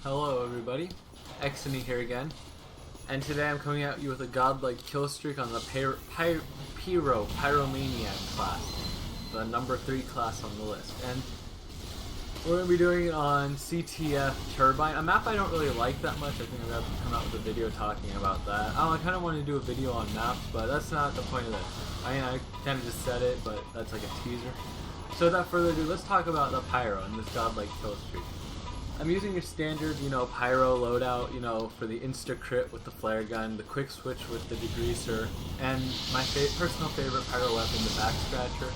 Hello everybody, Exony here again, and today I'm coming at you with a godlike kill streak on the Pyromaniac class, the number 3 class on the list. And we're going to be doing it on Turbine, a map I don't really like that much. I think I'm going to come out with a video talking about that. I kind of want to do a video on maps, but that's not the point of this. I kind of just said it, but that's like a teaser. So without further ado, let's talk about the Pyro and this godlike kill streak. I'm using your standard, Pyro loadout, for the insta-crit with the flare gun, the quick switch with the degreaser, and my personal favorite Pyro weapon, the back scratcher,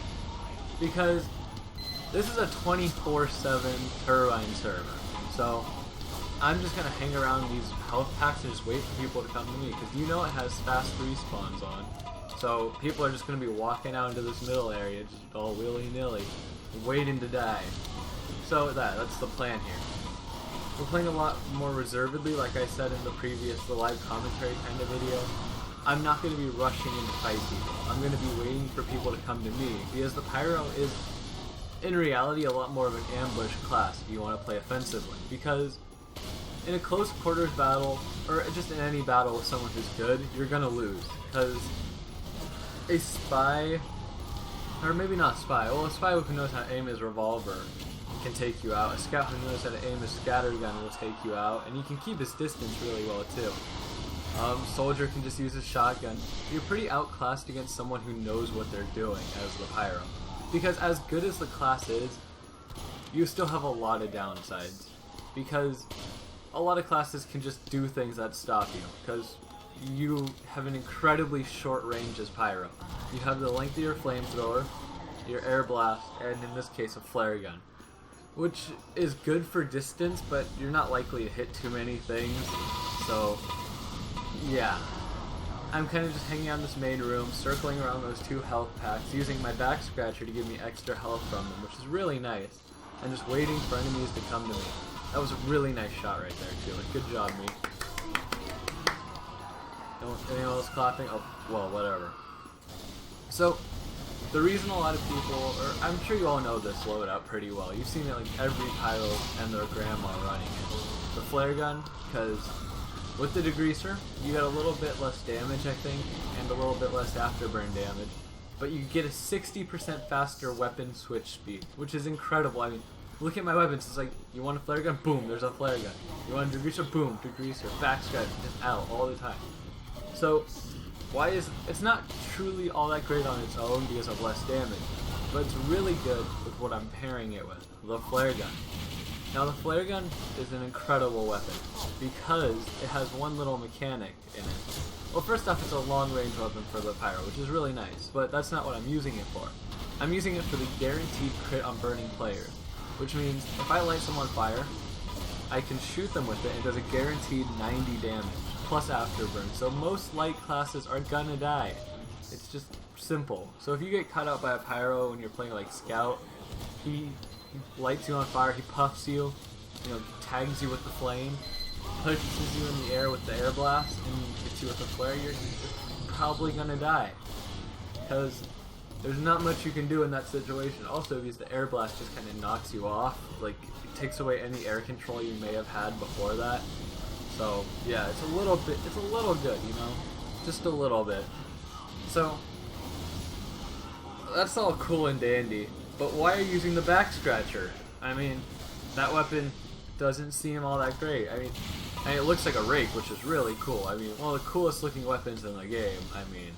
because this is a 24/7 Turbine server. So I'm just going to hang around these health packs and just wait for people to come to me, because it has fast respawns on. So people are just going to be walking out into this middle area, just all willy-nilly, waiting to die. So that's the plan here. We're playing a lot more reservedly, like I said in the live commentary kind of video. I'm not going to be rushing in to fight people. I'm going to be waiting for people to come to me, because the Pyro is, in reality, a lot more of an ambush class if you want to play offensively. Because in a close quarters battle, or just in any battle with someone who's good, you're going to lose. Because a spy, or maybe not spy, well, a spy who knows how to aim his revolver can take you out. A scout who knows how to aim a scattergun will take you out, and you can keep his distance really well too. Soldier can just use a shotgun. You're pretty outclassed against someone who knows what they're doing as the Pyro. Because as good as the class is, you still have a lot of downsides. Because a lot of classes can just do things that stop you. Because you have an incredibly short range as Pyro. You have the length of your flamethrower, your air blast, and in this case a flare gun. Which is good for distance, but you're not likely to hit too many things. So yeah, I'm kind of just hanging out in this main room, circling around those 2 health packs, using my back scratcher to give me extra health from them, which is really nice, and just waiting for enemies to come to me. That was a really nice shot right there too. Like, good job, me. Anyone else clapping? Oh, well, whatever. So the reason a lot of people, or I'm sure you all know this loadout pretty well. You've seen it like every Pyro and their grandma running it. The flare gun, because with the degreaser, you get a little bit less damage, I think, and a little bit less afterburn damage. But you get a 60% faster weapon switch speed, which is incredible. I mean, look at my weapons. It's like, you want a flare gun? Boom, there's a flare gun. You want a degreaser? Boom, degreaser. Back scratch, just out all the time. So it's not truly all that great on its own because of less damage, but it's really good with what I'm pairing it with, the flare gun. Now the flare gun is an incredible weapon because it has one little mechanic in it. Well, first off, it's a long range weapon for the Pyro, which is really nice, but that's not what I'm using it for. I'm using it for the guaranteed crit on burning players, which means if I light someone on fire, I can shoot them with it and it does a guaranteed 90 damage. Plus afterburn, so most light classes are gonna die. It's just simple. So if you get caught out by a Pyro when you're playing like Scout, he lights you on fire, he puffs you, tags you with the flame, pushes you in the air with the air blast, and hits you with the flare, you're just probably gonna die. Because there's not much you can do in that situation. Also, because the air blast just kind of knocks you off, like it takes away any air control you may have had before that. So yeah, it's a little good, just a little bit. So that's all cool and dandy, but why are you using the back scratcher? I mean, that weapon doesn't seem all that great. I mean, it looks like a rake, which is really cool. I mean, one of the coolest looking weapons in the game. I mean,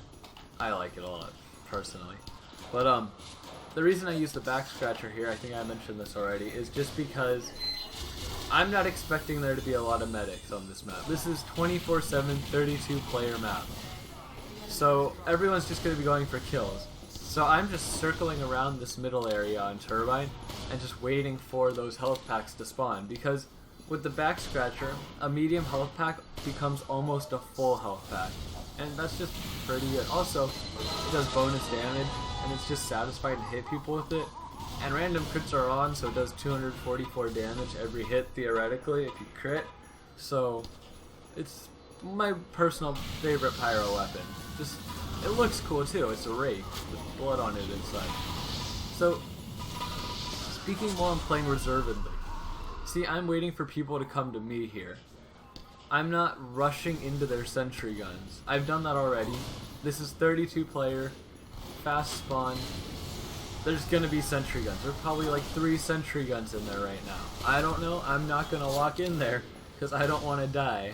I like it a lot, personally. But the reason I use the back scratcher here, I think I mentioned this already, is just because I'm not expecting there to be a lot of medics on this map. This is 24/7, 32 player map. So everyone's just going to be going for kills. So I'm just circling around this middle area on Turbine and just waiting for those health packs to spawn. Because with the back scratcher, a medium health pack becomes almost a full health pack. And that's just pretty good. Also, it does bonus damage and it's just satisfying to hit people with it. And random crits are on, so it does 244 damage every hit, theoretically, if you crit. So, it's my personal favorite Pyro weapon. Just, it looks cool too, it's a rake with blood on it inside. So, speaking while I'm playing reservedly, See, I'm waiting for people to come to me here. I'm not rushing into their sentry guns. I've done that already. This is 32 player, fast spawn. There's gonna be sentry guns. There's probably like 3 sentry guns in there right now. I don't know. I'm not gonna walk in there because I don't want to die.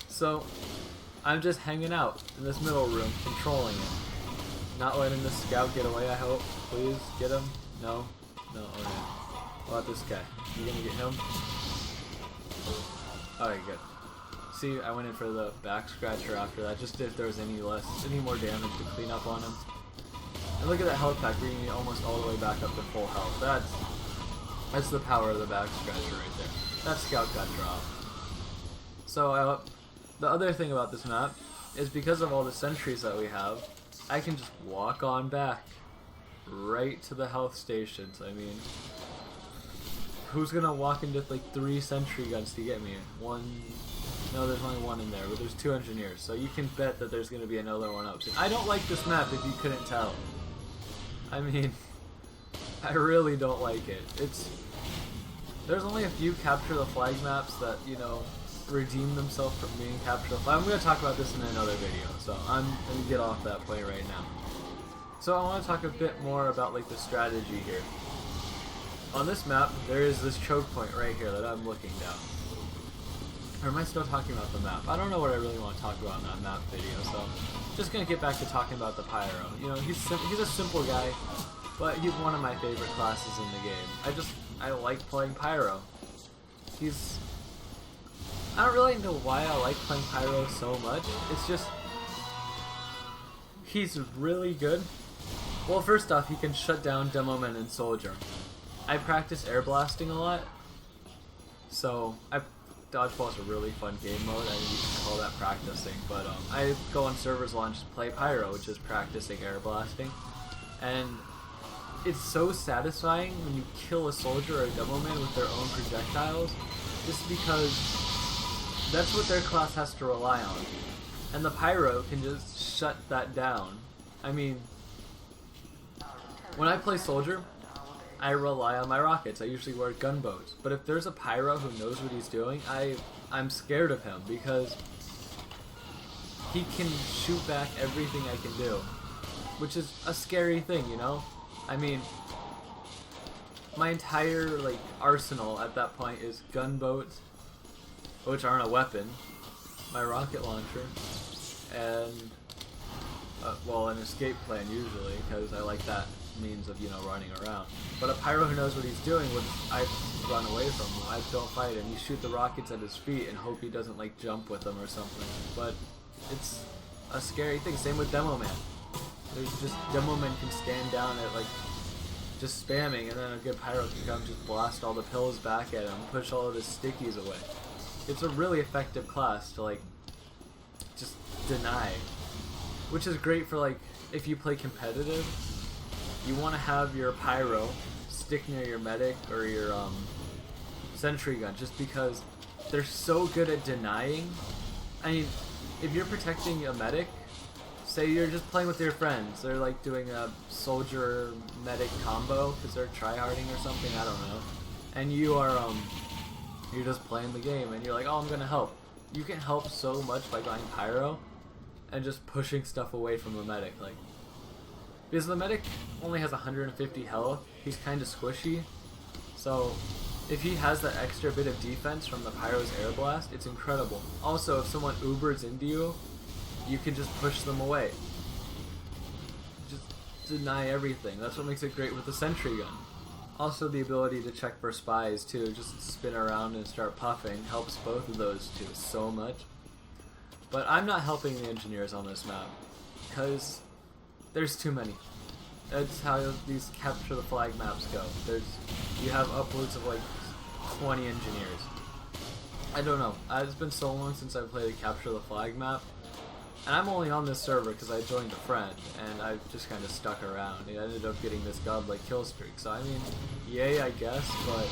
So I'm just hanging out in this middle room, controlling it. Not letting the scout get away, I hope. Please, get him. No? No, okay. What about this guy? You gonna get him? Alright, good. See, I went in for the back scratcher after that, just if there was any more damage to clean up on him. And look at that health pack bringing me almost all the way back up to full health. That's the power of the back scratcher right there. That scout got dropped. So the other thing about this map is because of all the sentries that we have, I can just walk on back right to the health stations. I mean, who's gonna walk into like 3 sentry guns to get me? No, there's only 1 in there, but there's 2 engineers, so you can bet that there's gonna be another one up soon. I don't like this map if you couldn't tell. I mean, I really don't like it. There's only a few capture the flag maps that, you know, redeem themselves from being capture the flag. I'm gonna talk about this in another video, so I'm gonna get off that point right now. So I want to talk a bit more about like the strategy here. On this map, there is this choke point right here that I'm looking down. Or am I still talking about the map? I don't know what I really want to talk about in that map video, so I'm just gonna get back to talking about the Pyro. You know, he's a simple guy, but he's one of my favorite classes in the game. I like playing Pyro. I don't really know why I like playing Pyro so much. It's just he's really good. Well, first off, he can shut down Demo Men and Soldier. I practice air blasting a lot, so Dodgeball is a really fun game mode. I mean, you can call that practicing, but I go on servers launch to play Pyro, which is practicing air blasting, and it's so satisfying when you kill a soldier or a Demo Man with their own projectiles, just because that's what their class has to rely on, and the Pyro can just shut that down. I mean, when I play Soldier, I rely on my rockets. I usually wear gunboats. But if there's a Pyro who knows what he's doing, I'm scared of him because he can shoot back everything I can do, which is a scary thing, you know? I mean, my entire like arsenal at that point is gunboats, which aren't a weapon, my rocket launcher, and well, an escape plan usually, because I like that means of, you know, running around. But a Pyro who knows what he's doing, I run away from him. I don't fight him. You shoot the rockets at his feet and hope he doesn't like jump with them or something. But it's a scary thing. Same with Demo Man. There's just Demo Man can stand down at like just spamming, and then a good Pyro can come just blast all the pills back at him, push all of his stickies away. It's a really effective class to like just deny, which is great for like if you play competitive. You want to have your Pyro stick near your medic or your sentry gun, just because they're so good at denying. I mean, if you're protecting a medic, say you're just playing with your friends, they're like doing a soldier medic combo because they're tryharding or something, I don't know, and you are you're just playing the game and you're like, oh, I'm gonna help. You can help so much by going Pyro and just pushing stuff away from the medic, like. Because the medic only has 150 health, he's kind of squishy, so if he has that extra bit of defense from the Pyro's air blast, it's incredible. Also, if someone Ubers into you, you can just push them away. Just deny everything. That's what makes it great with the sentry gun. Also, the ability to check for spies too, just spin around and start puffing, helps both of those two so much. But I'm not helping the engineers on this map, because there's too many. That's how these capture the flag maps go. You have upwards of like 20 engineers. I don't know. It's been so long since I played a capture the flag map, and I'm only on this server because I joined a friend, and I've just kind of stuck around. I ended up getting this godlike kill streak. So I mean, yay, I guess, but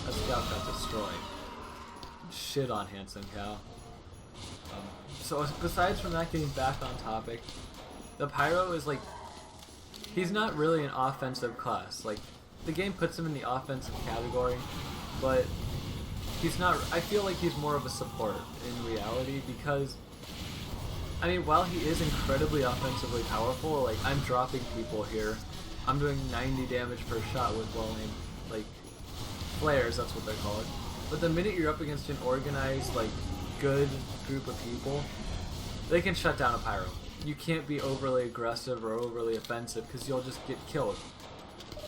that scout got destroyed. Shit on Handsome Cow. So besides from that, getting back on topic, the Pyro is like, he's not really an offensive class. Like, the game puts him in the offensive category, but he's not. I feel like he's more of a support in reality because, I mean, while he is incredibly offensively powerful, like I'm dropping people here. I'm doing 90 damage per shot with well-aimed, like, flares, that's what they're called. But the minute you're up against an organized, like, good group of people, they can shut down a Pyro. You can't be overly aggressive or overly offensive because you'll just get killed.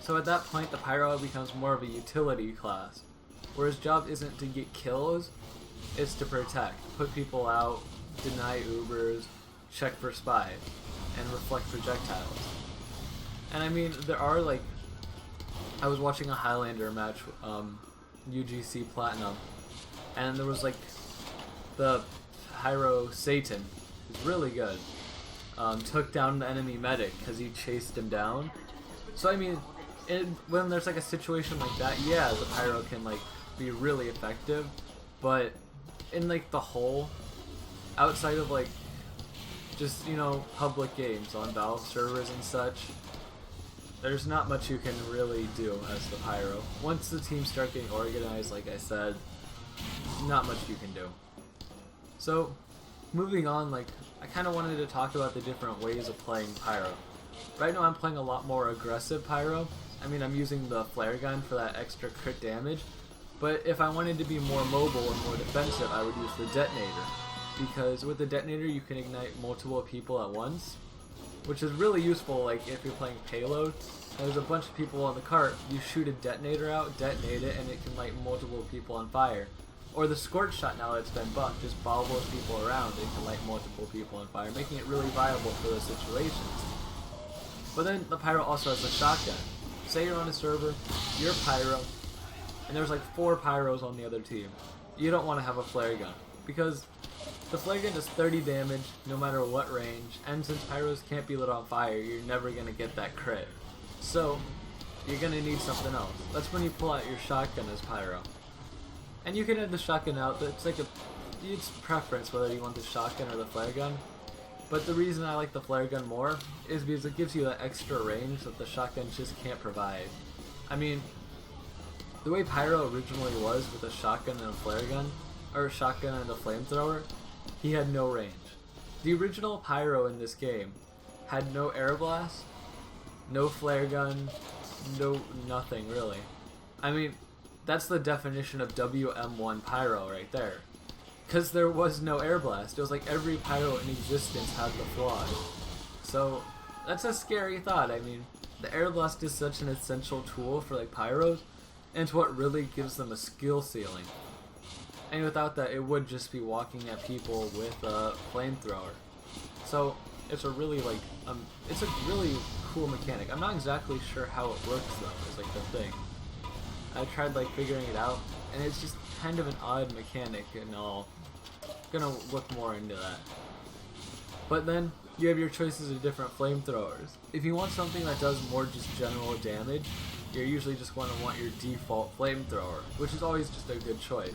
So at that point, the Pyro becomes more of a utility class, where his job isn't to get kills, it's to protect, put people out, deny Ubers, check for spies, and reflect projectiles. And I mean, there are, like, I was watching a Highlander match, UGC Platinum, and there was, like, the Pyro Satan, who's really good, took down the enemy medic because he chased him down. So I mean, when there's like a situation like that, yeah, the Pyro can like be really effective, but in like the whole, outside of like just, you know, public games on Valve servers and such, there's not much you can really do as the Pyro. Once the teams start getting organized, like I said, not much you can do. So, moving on, like, I kind of wanted to talk about the different ways of playing Pyro. Right now I'm playing a lot more aggressive Pyro. I mean, I'm using the flare gun for that extra crit damage, but if I wanted to be more mobile or more defensive, I would use the detonator. Because with the detonator you can ignite multiple people at once, which is really useful like if you're playing payload. There's a bunch of people on the cart, you shoot a detonator out, detonate it, and it can light multiple people on fire. Or the Scorch Shot, now that it's been buffed, just bobbles people around and can light multiple people on fire, making it really viable for those situations. But then the Pyro also has a shotgun. Say you're on a server, you're Pyro, and there's like 4 Pyros on the other team. You don't want to have a flare gun, because the flare gun does 30 damage no matter what range, and since Pyros can't be lit on fire, you're never going to get that crit. So, you're going to need something else. That's when you pull out your shotgun as Pyro. And you can have the shotgun out, but it's like it's preference whether you want the shotgun or the flare gun. But the reason I like the flare gun more is because it gives you that extra range that the shotgun just can't provide. I mean, the way Pyro originally was with a shotgun and a flare gun, or a shotgun and a flamethrower, he had no range. The original Pyro in this game had no air blast, no flare gun, no nothing really. I mean, that's the definition of WM1 Pyro right there. Because there was no air blast. It was like every Pyro in existence had the flaw. So, that's a scary thought. I mean, the air blast is such an essential tool for like Pyros, and it's what really gives them a skill ceiling. And without that, it would just be walking at people with a flamethrower. So, it's a really like, it's a really cool mechanic. I'm not exactly sure how it works though, is like the thing. I tried like figuring it out, and it's just kind of an odd mechanic, and I'll gonna look more into that. But then you have your choices of different flamethrowers. If you want something that does more just general damage, you're usually just going to want your default flamethrower, which is always just a good choice.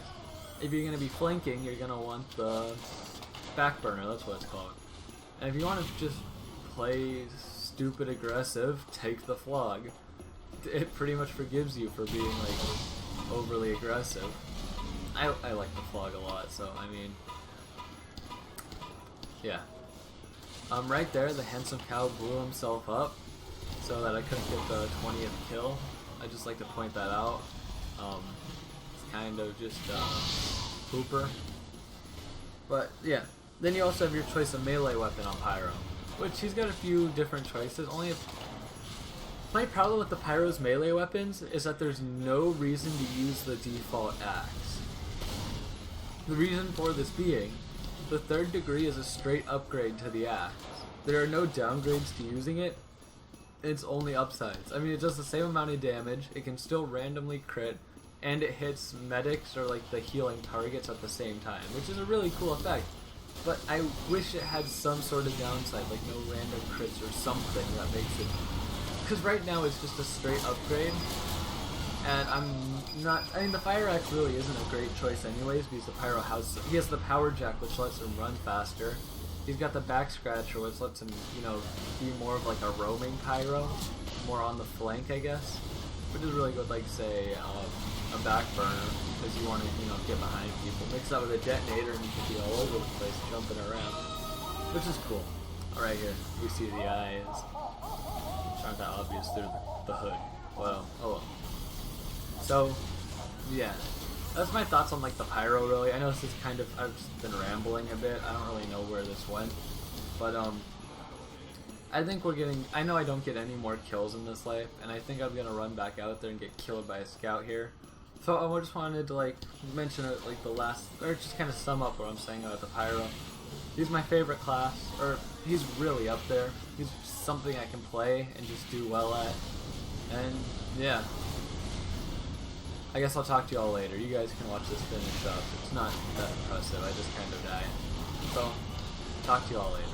If you're going to be flanking, you're going to want the backburner, that's what it's called. And if you want to just play stupid aggressive, take the flog. It pretty much forgives you for being like overly aggressive. I like the flog a lot, so I mean, yeah. Right there, the handsome cow blew himself up so that I couldn't get the 20th kill. I just like to point that out. It's kind of just pooper. But yeah, then you also have your choice of melee weapon on Pyro, which he's got a few different choices. My problem with the Pyro's melee weapons is that there's no reason to use the default axe. The reason for this being, the 3rd degree is a straight upgrade to the axe. There are no downgrades to using it, it's only upsides. I mean, it does the same amount of damage, it can still randomly crit, and it hits medics or like the healing targets at the same time, which is a really cool effect. But I wish it had some sort of downside, like no random crits or something that makes it... Because right now it's just a straight upgrade, and I'm not... I mean, the Fire Axe really isn't a great choice anyways, because the Pyro he has the Power Jack, which lets him run faster. He's got the Back Scratcher, which lets him, you know, be more of like a roaming Pyro, more on the flank, I guess. which is really good, like say a back burner, because you want to, you know, get behind people. Mix that with a detonator and you can be all over the place jumping around, which is cool. Alright, here we see the eyes, which aren't that obvious through the hood. Well, oh well. So yeah, that's my thoughts on like the Pyro. Really, I know this is kind of, I've just been rambling a bit. I don't really know where this went, but I think we're getting, I know I don't get any more kills in this life, and I think I'm gonna run back out there and get killed by a scout here. So I just wanted to like mention it, like the last, or just kind of sum up what I'm saying about the Pyro. He's my favorite class, or he's really up there. He's something I can play and just do well at, and yeah. I guess I'll talk to y'all later. You guys can watch this finish up. It's not that impressive. I just kind of died. So, talk to y'all later.